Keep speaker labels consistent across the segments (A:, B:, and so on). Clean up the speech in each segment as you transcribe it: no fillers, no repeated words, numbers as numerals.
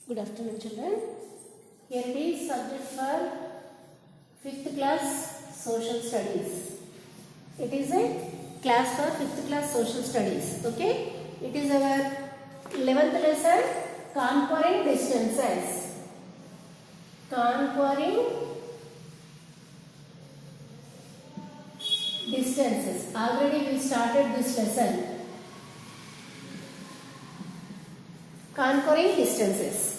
A: Good afternoon, children. Here it is subject for 5th class social studies. It is a class for 5th class social studies. Okay. It is our 11th lesson, conquering distances. Conquering distances. Already we started this lesson. Conquering distances.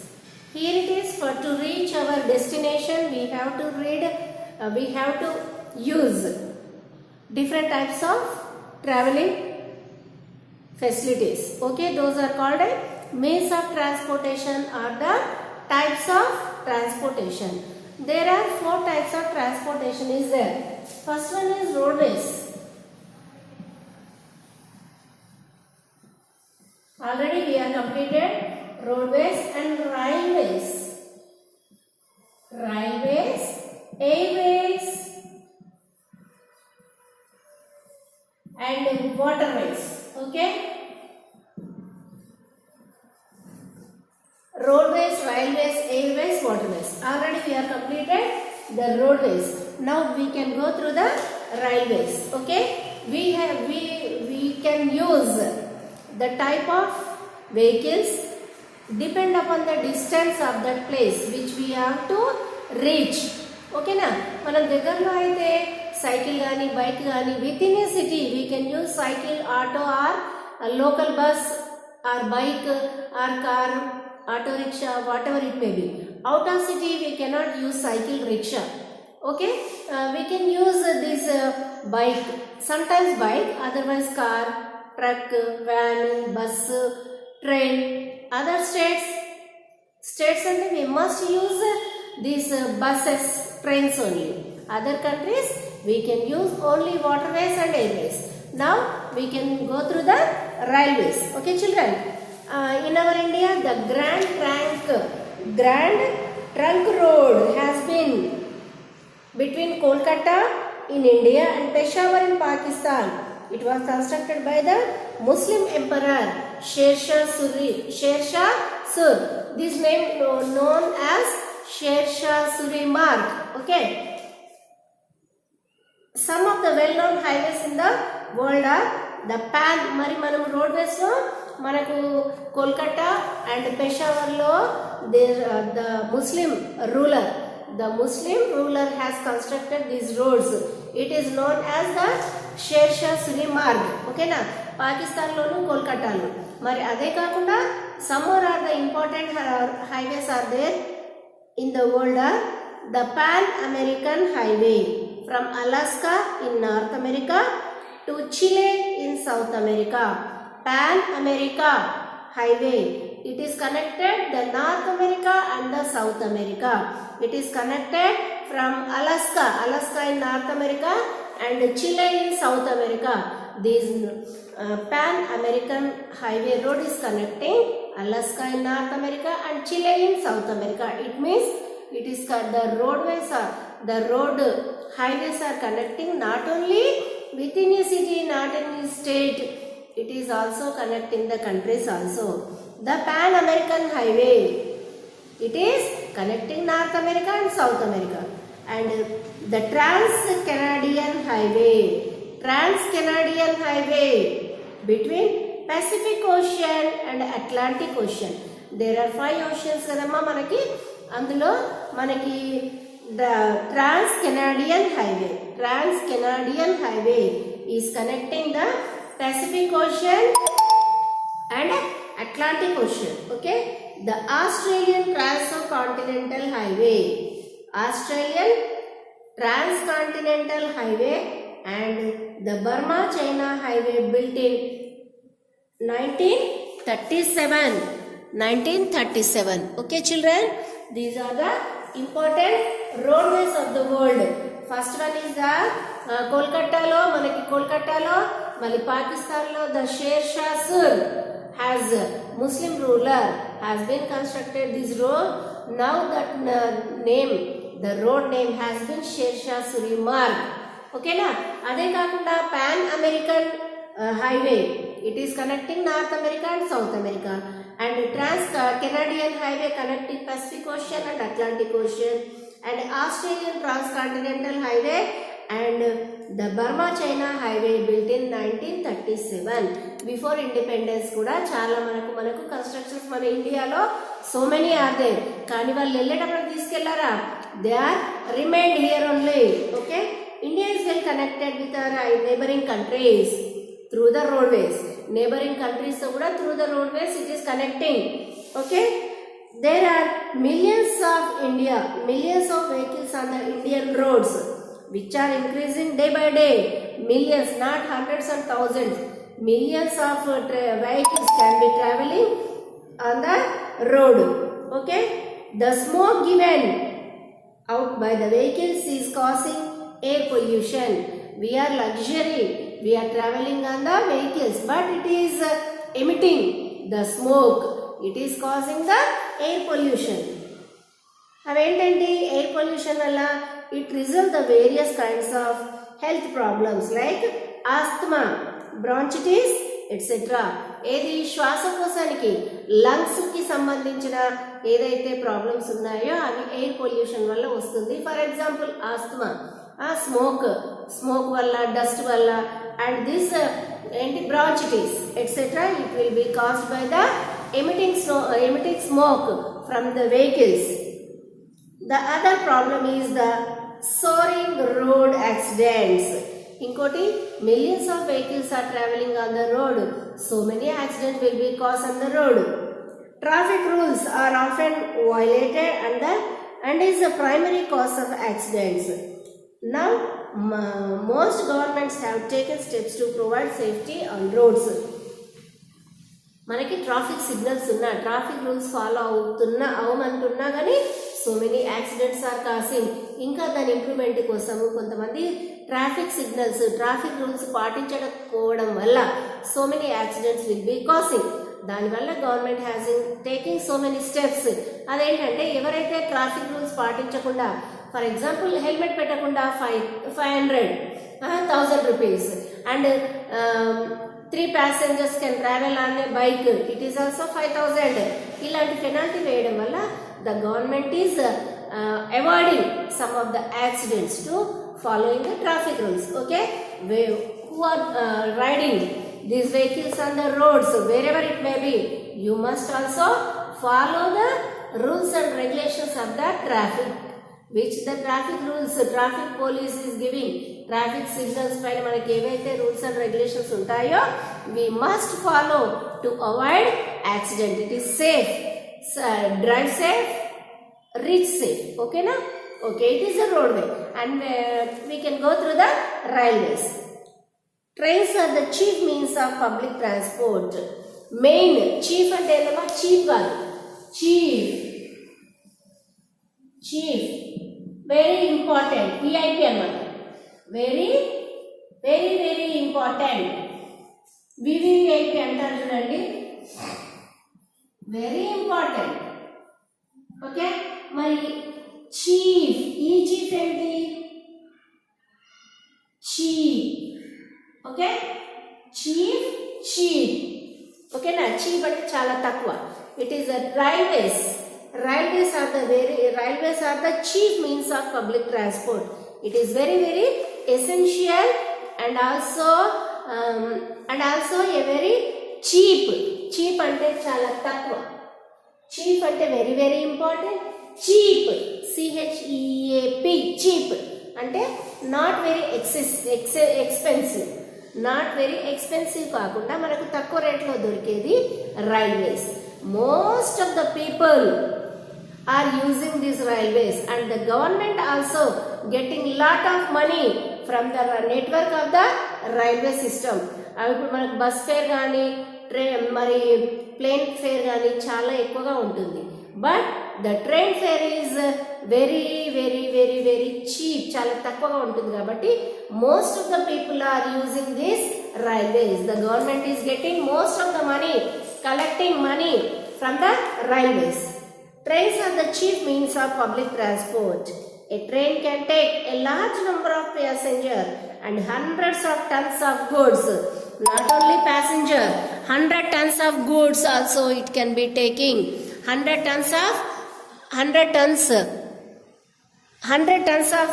A: Here it is, for to reach our destination we have to use different types of traveling facilities. Okay, those are called means of transportation or the types of transportation. There are 4 types of transportation is there. First one is roadways. Already we have completed roadways and railways. Railways, airways and waterways. Okay. Roadways, railways, airways, waterways. Already we have completed the roadways. Now we can go through the railways. Okay. We can use the type of vehicles depend upon the distance of that place which we have to reach. Okay na? Manam దగ్గరలో అయితే cycle గాని bike గాని with in a city we can use cycle, auto or a local bus or bike or car, auto rickshaw, whatever it may be. Out of city we cannot use cycle, rickshaw. Okay, we can use this bike, sometimes bike, otherwise car, truck, van, bus, train. Other states and we must use these buses, trains only. Other countries we can use only waterways and airways. Now we can go through the railways. Okay, children. In our India, the Grand Trunk Road has been between Kolkata in India and Peshawar in Pakistan. It was constructed by the Muslim Emperor Sher Shah Sur. This name known as Sher Shah Suri Marg. Okay. Some of the well-known highways in the world are the PAN. Mari manam roadways lo manaku Kolkata and Peshawar lo the Muslim ruler has constructed these roads. It is known as the Sher Shah Suri Marg. Okay na? Pakistan lonu Kolkata lo. Mari ade kakunda some more are the important highways are there in the world are the Pan American Highway from Alaska in North America to Chile in South America. Pan America Highway. It is connected the North America and the South America. It is connected from Alaska in North America and Chile in South America. This Pan American Highway road is connecting Alaska in North America and Chile in South America. It means it is the road highways are connecting not only within a city, not in a state. It is also connecting the countries also. The Pan American Highway. It is connecting North America and South America. And the Trans-Canadian Highway between Pacific Ocean and Atlantic Ocean. There are 5 oceans kadamma manaki అందులో మనకి the Trans-Canadian Highway is connecting the Pacific Ocean and Atlantic Ocean. Okay, the Australian Transcontinental Highway and the Burma-China Highway built in 1937. Okay, children, these are the important roadways of the world. First one is the Kolkata lo mali Pakistan lo the Sher Shah Sur has Muslim ruler has been constructed this road. Now that the road name has been Sher Shah Suri Marg. Okay na? Ade kakunda Pan American Highway. It is connecting North America and South America. and Trans-Canadian Highway connecting Pacific Ocean and Atlantic Ocean, and Australian Transcontinental Highway and the Burma-China Highway built in 1937. Before independence కూడా చాలా మనకు constructions మన ఇండియాలో so many are there. కానీ వాళ్ళు వెళ్ళేటప్పుడు తీసుకెళ్లారా? They are remained here only. Okay, India is well connected with our neighboring countries through the roadways. Neighboring countries so kuda through the roadways it is connecting. Okay, there are millions of vehicles on the Indian roads which are increasing day by day. Millions, not hundreds and thousands. Millions of vehicles can be traveling on the road. Okay, the smoke given out by the vehicles is causing air pollution. We are luxury, we are traveling on the vehicles, but it is emitting the smoke. It is causing the air pollution. అవేంటండి air pollution వల్ల it result the various kinds of health problems like asthma, bronchitis etcetera. ఏది శ్వాసకోశానికి లంగ్స్కి సంబంధించిన ఏదైతే problems ఉన్నాయో అవి air pollution వల్ల వస్తుంది. ఫర్ ఎగ్జాంపుల్ ఆస్తమా, స్మోక్ వల్ల, డస్ట్ వల్ల, అండ్ దిస్ ఏంటి bronchitis etcetera it will be caused by the emitting smoke from the vehicles. The other problem is the soaring road accidents. Inkoti, millions of vehicles are traveling on the road. So many accidents will be caused on the road. Traffic rules are often violated and is the primary cause of accidents. Now, most governments have taken steps to provide safety on roads. మనకి traffic signals ఉన్నా, traffic rules follow అవమంటున్నా కానీ so many accidents are causing. ఇంకా దాని improvement కోసము కొంతమంది traffic signals, traffic rules పాటించకపోవడం వల్ల so many accidents will be causing. దానివల్ల government has taking so many steps. అదేంటంటే ఎవరైతే ట్రాఫిక్ రూల్స్ పాటించకుండా, ఫర్ ఎగ్జాంపుల్ హెల్మెట్ పెట్టకుండా 500 rupees and 3 passengers can travel on a bike, it is also 5,000. ఇలాంటి penalty వేయడం వల్ల the government is avoiding some of the accidents to following the traffic rules. Okay, who are riding these vehicles on the roads, wherever it may be, you must also follow the rules and regulations of the traffic, which the traffic rules, traffic police is giving. Traffic signals పైన మనకి ఏవైతే rules and regulations ఉంటాయో we must follow to avoid accident. It is safe, drive safe, reach safe. Okay na? Okay, it is a roadway and we can go through the railways. Trains are the chief means of public transport. Main, chief అంటే ఏమో chief కాదు, chief very important, VIP అన్నమాట. Very very very important. VVIP అంటారు చూడండి, very important. Okay, మరి chief, ఈ chief ఏంటి? Chief. Okay, chief. ఓకేనా? చీఫ్ అంటే చాలా తక్కువ. It is the railways. Railways are the chief means of public transport. It is very very essential and also a very cheap. Cheap ante chala takwa. Cheap ante very very important. Cheap, CHEAP, cheap ante not very expensive. Not very expensive కాకుండా మనకు తక్కువ రేట్లో దొరికేది railways. Most of the people are using these railways and the government also getting lot of money from the network of the railway system. ఇప్పుడు మనకు bus fair కానీ మరి plane fair కానీ చాలా ఎక్కువగా ఉంటుంది. But the train fare is very very very very cheap, చాలా తక్కువగా ఉంటుంది. కాబట్టి most of the people are using this railways. The government is getting most of the money, collecting money from the railways. Trains are the chief means of public transport. A train can take a large number of passengers and hundreds of tons of goods not only passenger, 100 tons of goods also it can be taking. 100 tons of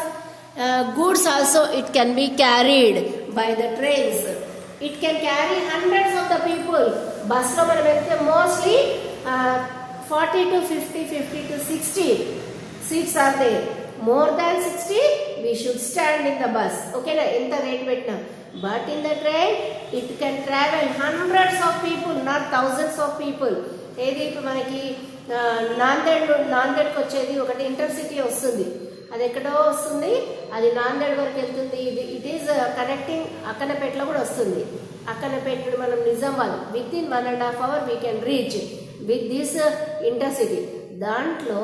A: goods also it can be carried by the trains. It can carry hundreds of the people. Bus lo manam velte mostly 40 to 50, 50 to 60 seats are there. More than 60 we should stand in the bus. Okay na, inta rate petna. But in the train it can travel hundreds of people, not thousands of people. ఏది ఇప్పుడు మనకి నాందేడ్కి వచ్చేది ఒకటి intercity వస్తుంది, అది ఎక్కడో వస్తుంది, అది నాందేడ్ వరకు వెళ్తుంది. ఇట్ ఈస్ కనెక్టింగ్ అక్కనపేటలో కూడా వస్తుంది. అక్కనపేట మనం Nizamabad within 1.5 hours we can reach with this intercity. దాంట్లో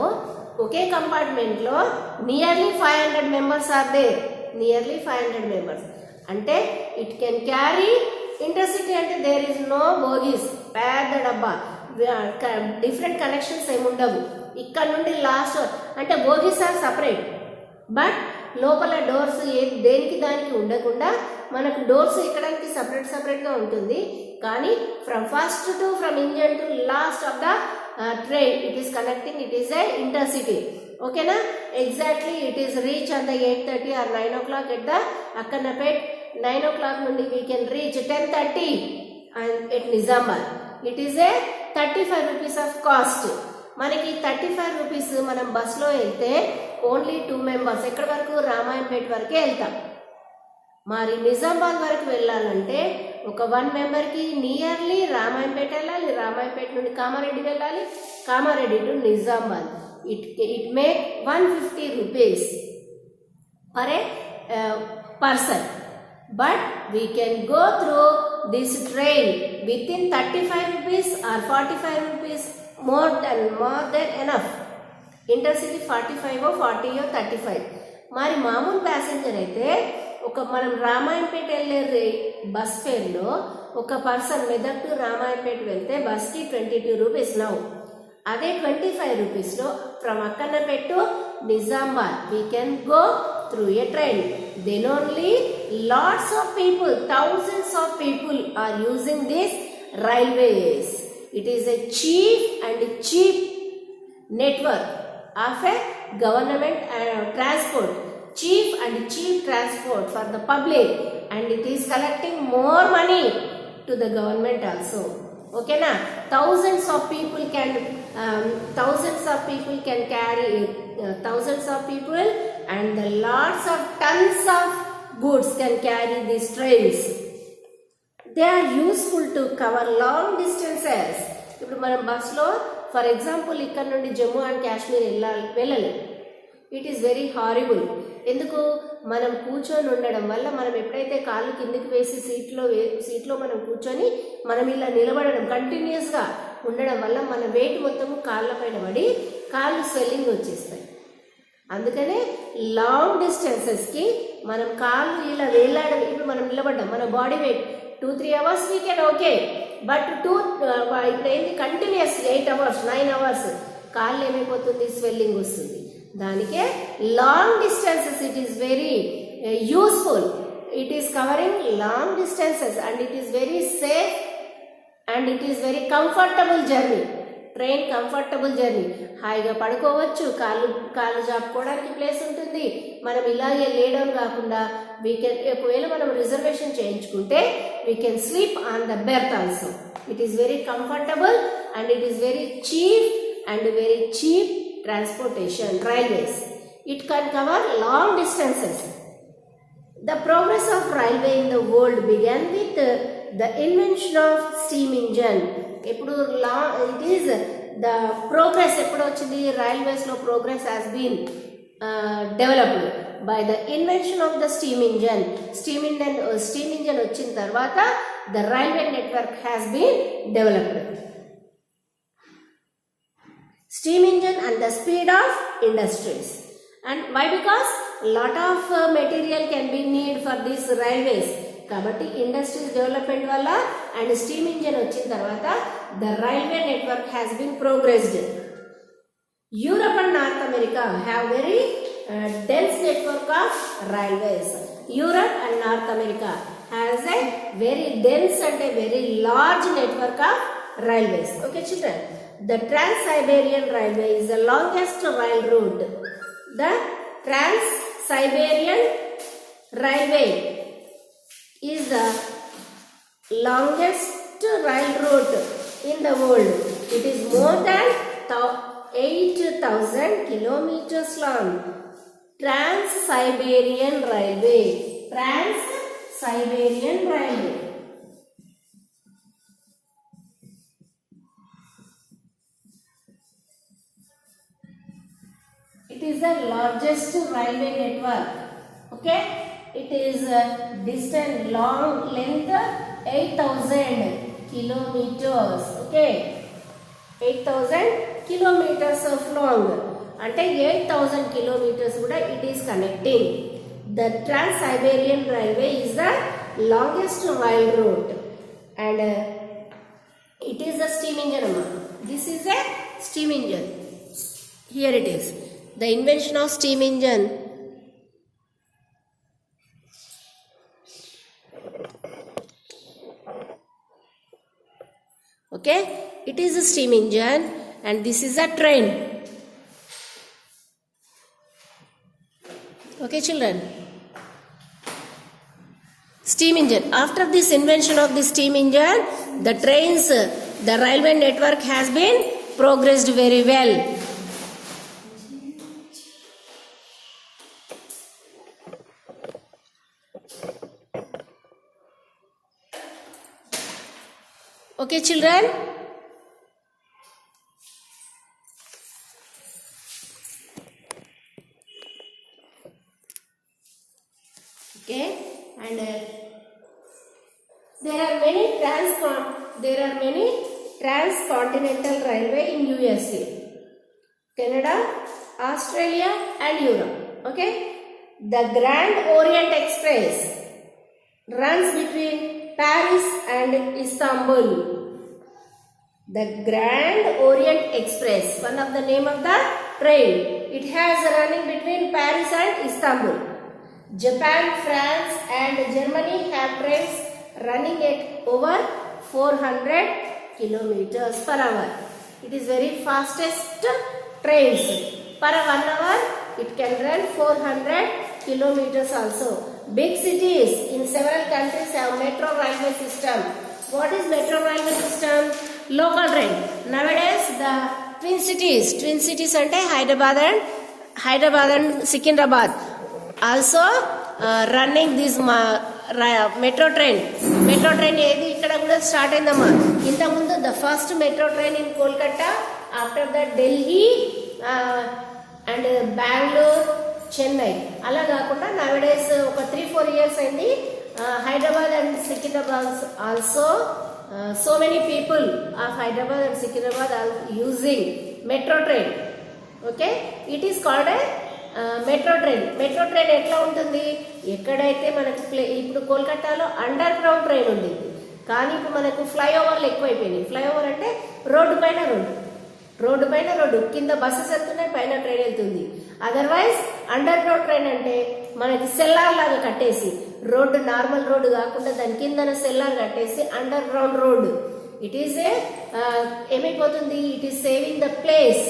A: ఒకే కంపార్ట్మెంట్లో nearly 500 members are there. Nearly 500 members అంటే ఇట్ కెన్ క్యారీ. ఇంటర్సిటీ అంటే దేర్ ఈజ్ నో బోగీస్, పెద్ద డబ్బా, డిఫరెంట్ కనెక్షన్స్ ఏమి ఉండవు. ఇక్కడ నుండి లాస్ట్ అంటే బోగీస్ ఆర్ సపరేట్, బట్ లోపల డోర్స్ దేనికి దానికి ఉండకుండా మనకు డోర్స్ ఎక్కడానికి సపరేట్గా ఉంటుంది. కానీ from engine to last of the train it is connecting. It is a intercity. ఓకేనా, exactly it is reach on the 8:30 or 9 o'clock at the Akkannapet. 9 o'clock నుండి we can reach 10:30 at Nizamabad. It is a 35 rupees of cost. మనకి 35 rupees మనం బస్లో వెళ్తే only 2 members ఎక్కడి వరకు, రామాయంపేట వరకే వెళ్తాం. మరి నిజామాబాద్ వరకు వెళ్ళాలంటే ఒక 1 memberకి నియర్లీ రామాయంపేట వెళ్ళాలి, రామాయంపేట నుండి కామారెడ్డి వెళ్ళాలి, Kamareddy to Nizamabad. It make 150 rupees for a person. But we can go through this train within 35 rupees or 45 rupees, more than enough. Intercity 45 or 40 or 35. మరి మామూలు ప్యాసింజర్ అయితే మనం రామాయంపేట వెళ్ళే బస్ ఫేర్లో ఒక పర్సన్ మెదక్ టు రామాయంపేట వెళ్తే బస్కి 22 rupees నౌ. అదే 25 rupeesలో from Akkannapeta to Nizamabad we can go through a train. Then only lots of people, thousands of people are using this railways. It is a cheap network of a government transport. Cheap transport for the public, and it is collecting more money to the government also. Okay na, thousands of people can carry thousands of people, and the lots of tons of goods can carry these trains. They are useful to cover long distances. ఇప్పుడు మనం బస్లో for example ఇక్కడ నుండి Jammu and Kashmir వెళ్ళాలి. It is very horrible. ఎందుకు, మనం కూర్చొని ఉండడం వల్ల, మనం ఎప్పుడైతే కాళ్ళు కిందికి వేసి సీట్లో మనం కూర్చొని మనం ఇలా నిలబడడం కంటిన్యూస్గా ఉండడం వల్ల మన వెయిట్ మొత్తము కాళ్ళ పైన పడి కాళ్ళు స్వెల్లింగ్ వచ్చేస్తాయి. అందుకనే లాంగ్ డిస్టెన్సెస్కి మనం కాళ్ళు ఇలా వేలాడడం. ఇప్పుడు మనం నిలబడ్డాం, మన body weight 2-3 hours we can okay, but ఇప్పుడు ఏంటి కంటిన్యూస్ 8 hours 9 hours కాళ్ళు ఏమైపోతుంది, స్వెల్లింగ్ వస్తుంది. దానికే long distances it is very useful. It is covering long distances and it is very safe and it is very comfortable journey. Train comfortable journey, హాయిగా పడుకోవచ్చు, కాళ్ళు జాపుకోవడానికి place ఉంటుంది. మనం ఇలాగే లేడౌన్ కాకుండా ఒకవేళ మనం రిజర్వేషన్ చేయించుకుంటే we can sleep on the berth also. It is very comfortable and it is very cheap transportation, railways. It can cover long distances. The progress of railway in the world began with the invention of steam engine. It is the progress eppudu ochindi, railways lo progress has been developed by the invention of the steam engine. Steam engine వచ్చిన తర్వాత the railway network has been developed. Steam engine and the speed of industries. And why? Because lot of material can be need for these railways. కాబట్టి industries development వల్ల and steam engine వచ్చిన తర్వాత the railway network has been progressed. Europe and North America have very dense network of railways. Europe and North America has a very dense and a very large network of railways. Okay children, the Trans-Siberian Railway is the longest rail route. The Trans-Siberian Railway is the longest rail route in the world. It is more than 8,000 kilometers long. Trans-Siberian Railway. Trans-Siberian Railway. It is the largest railway network. Okay, it is distant long length 8,000 kilometers. Okay, 8,000 kilometers of long. అంటే 8,000 kilometers కూడా it is connecting. The Trans-Siberian Railway is the longest rail route and it is a steam engine. This is a steam engine. Here it is. The invention of steam engine. Okay, it is a steam engine and this is a train. Okay children, steam engine. After this invention of the steam engine, the trains, the railway network has been progressed very well. Okay children, okay, and there are many transcontinental railway in USA, Canada, Australia and Europe. Okay, the Grand Orient Express runs between Paris and Istanbul. The Grand Orient Express, one of the name of the train. It has running between Paris and Istanbul. Japan, France and Germany have trains running at over 400 kilometers per hour. It is very fastest trains. Per 1 hour it can run 400 kilometers also. Big cities in several countries have metro railway system. What is metro railway system? Local train. Nowadays the twin cities ante Hyderabad and Secunderabad also running this metro train. Metro train ఏది ఇక్కడ కూడా start అయిందమ్మా. ఇంతకు ముందు the first metro train in Kolkata, after that Delhi and Bangalore, Chennai. అలా కాకుండా nowadays ఒక 3-4 years అయింది Hyderabad and Secunderabad also. So many people of Hyderabad and Secunderabad are using metro train. Okay, it is called a metro train. Metro train ఎట్లా ఉంటుంది? ఎక్కడైతే మనకు ఇప్పుడు కోల్కతాలో అండర్ గ్రౌండ్ ట్రైన్ ఉండేది, కానీ ఇప్పుడు మనకు ఫ్లైఓవర్లు ఎక్కువైపోయినాయి. ఫ్లైఓవర్ అంటే రోడ్డు పైన రోడ్డు కింద బస్సెస్ వెళ్తున్నాయి, పైన ట్రైన్ వెళ్తుంది. అదర్వైజ్ అండర్ గ్రౌండ్ ట్రైన్ అంటే మనకి సెల్లార్ లాగా కట్టేసి, రోడ్డు నార్మల్ రోడ్డు కాకుండా దాని కిందన సెల్లార్ కట్టేసి underground road. It is ఏమైపోతుంది? It is saving the place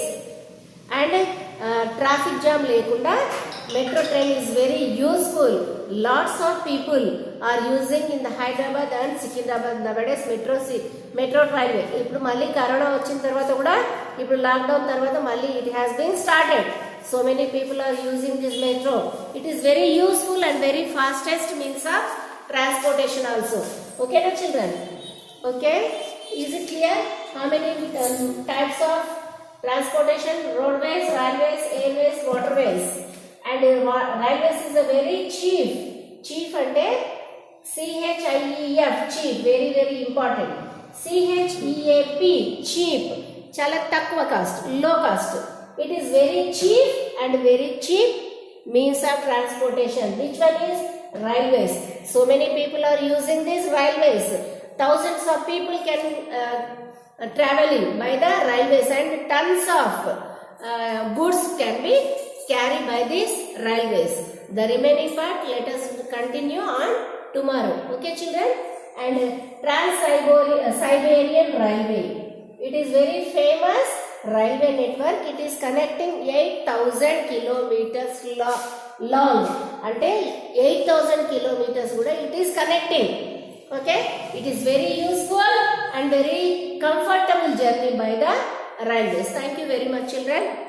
A: and traffic jam లేకుండా metro train is very useful. Lots of people are using in the Hyderabad and Secunderabad nowadays metro railway. ఇప్పుడు మళ్ళీ corona వచ్చిన తర్వాత కూడా, ఇప్పుడు lockdown తర్వాత మళ్ళీ it has been started. So many people are using this metro. It is very useful and very fastest means of transportation also. Okay no children? Okay, is it clear how many types of transportation? Roadways, railways, airways, waterways. And railways is a very cheap అంటే CHIEF, cheap, very very important. CHEAP, cheap, చాలా తక్కువ cost, low cost. It is very cheap and very cheap means of transportation. Which one is? Railways. So many people are using these railways. Thousands of people can traveling by the railways and tons of goods can be carried by these railways. The remaining part let us continue on tomorrow. Okay children? And Trans-Siberian Railway. It is very famous railway network. It is connecting 8,000 kilometers long. Ante 8,000 kilometers kuda it is connecting. Okay? It is very useful and very comfortable journey by the railways. Thank you very much children.